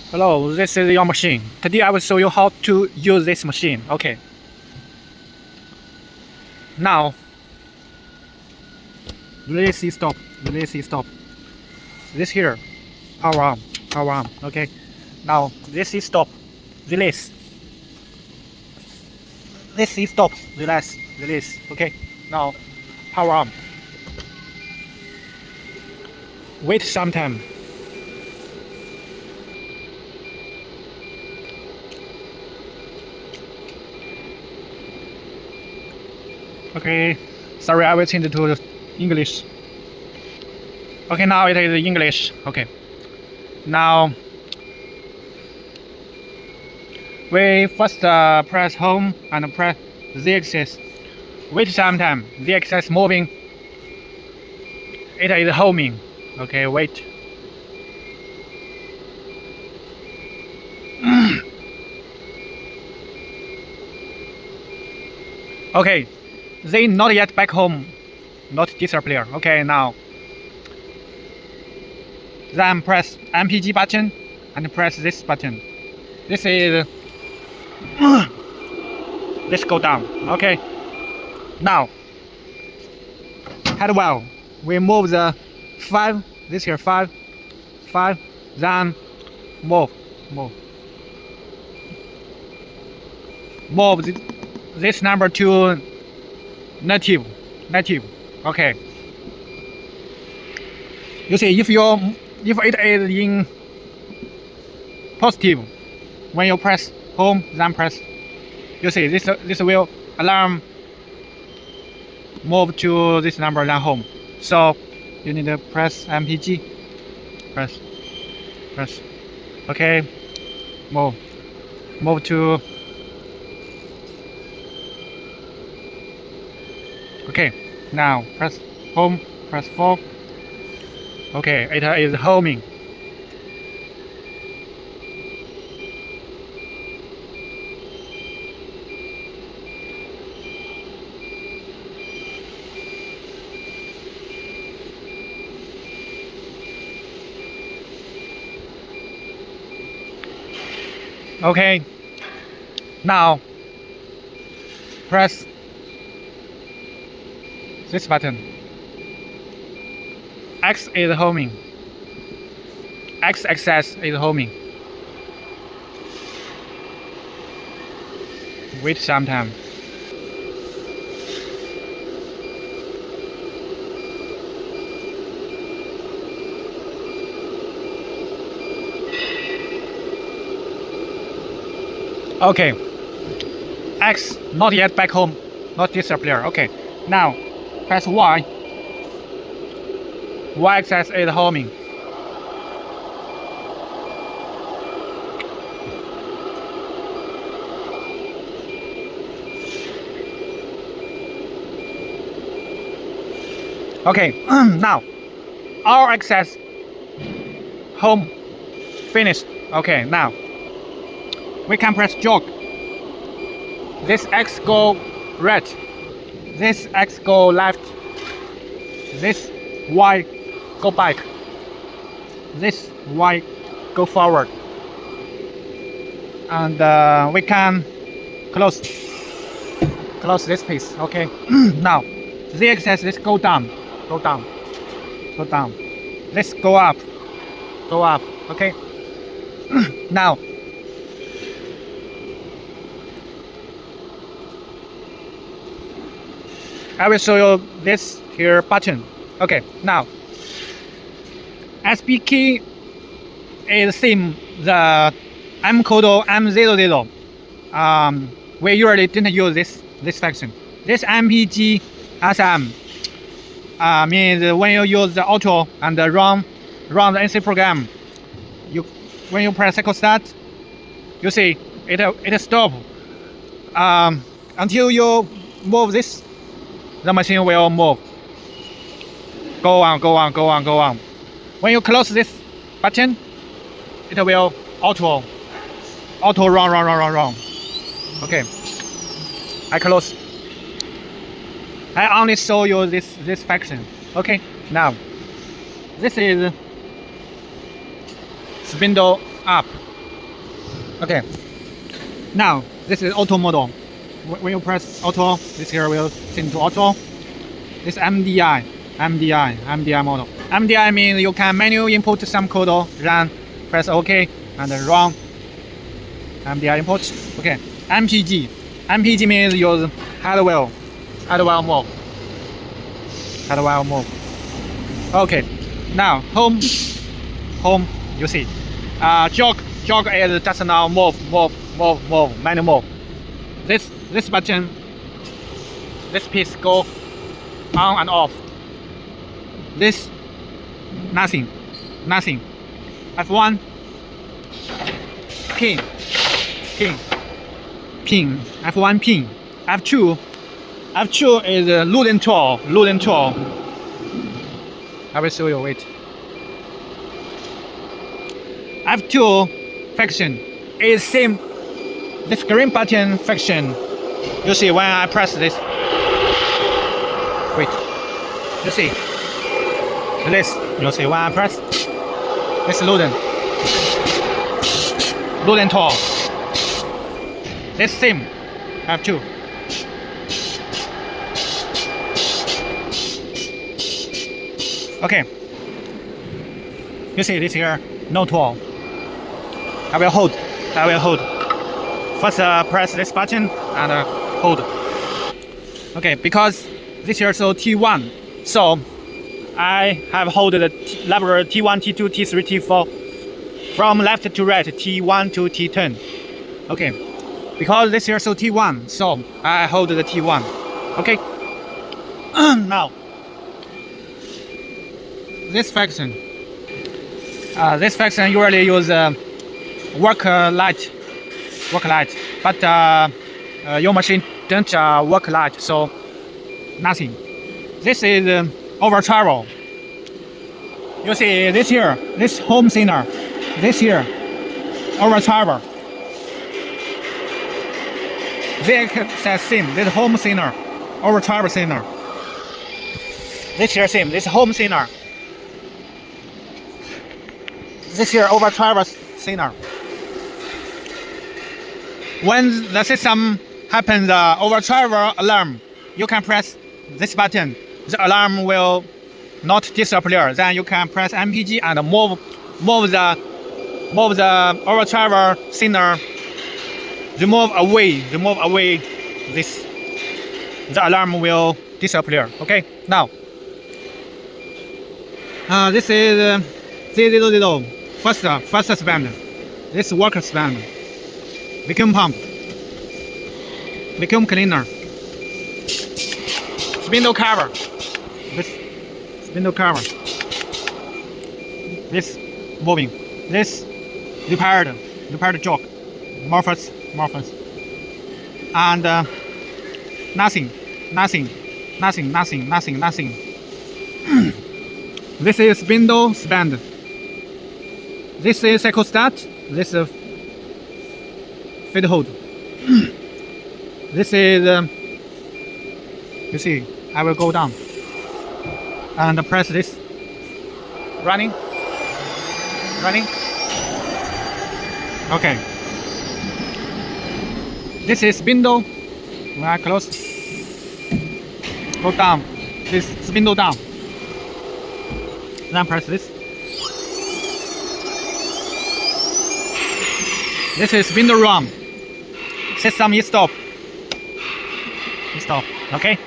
Hello, this is your machine. Today I will show you how to use this machine. Okay. Now, release stop, release stop. This here, power on, power on. Okay. Now, this is stop, release. This is stop, release, release. Okay. Now, power on. Wait some time. Okay, sorry, I will change to English. Okay, now it is English. Okay, now we first press home and press the axis. Wait some time. The axis moving. It is homing. Okay, wait. Okay. They not yet back home, not disappear. Okay, now then press MPG button and press this button. This is this go down. Okay, now head well. We move the 5. This here 5, then move this number to negative. Okay, you see, if it is in positive, when you press home, then press, you see this will alarm move to this number, then home. So you need to press MPG, press. Okay, move to. Okay, now press home, press 4. Okay, it is homing. Okay, now press this button. X is homing. X axis is homing. Wait some time. Okay. X not yet back home, not disappear. Okay. Now press Y. Y axis is homing. Okay, now R axis home finished. Okay, now we can press jog. This X go right. This X go left. This Y go back. This Y go forward. And we can close this piece. Okay. Now Z axis, this go down. This go up. Okay. Now I will show you this here button. Okay, now SB key is same the M code M00. We usually didn't use this function. This MPG SM means when you use the auto and run the NC program, when you press cycle start, you see it stop until you move this. The machine will move. Go on. When you close this button, it will auto run. Okay. I close. I only show you this function. Okay. Now, this is spindle up. Okay. Now this is auto model. When you press auto, this here will change to auto. This MDI model. MDI means you can manually input some code, then press OK and run MDI import. Okay. MPG means use hardware move. Okay. Now home. You see. Jog is just now move, manual move. This button, this piece go on and off. This nothing. F1 pin. F1 pin. F2 is load and control. I will show you. Wait. F2 function is same. This green button function. You see when I press this. Wait. You see. This. You see when I press. This load and control. This same. F2. Okay. You see this here. No tool. I will hold. First press this button and hold. Okay, because this here so T1, so I have hold the lever T1, T2, T3, T4 from left to right, T1 to T10. Okay, because this here so T1, so I hold the T1. Okay. Now this function. This function usually use work light, but your machine don't work light, so nothing. This is over travel. You see this here, this home center, this here over travel. This says same. This home center, over travel center. This here same. This home center. This here over travel center. When the system happens over travel alarm, you can press this button. The alarm will not disappear. Then you can press MPG and move the over travel center. Remove away this. The alarm will disappear. Okay. Now this is Z00 first span. This work span. Vacuum pump. Vacuum cleaner. Spindle cover. This spindle cover. This moving. This repaired jog. Morphos. And nothing. This is spindle span. This is cycle start. This is feed hold. This is you see, I will go down and press this. Running. Okay. This is spindle. When I close, go down. This spindle down. Then press this. This is spindle run. System is stop. Okay.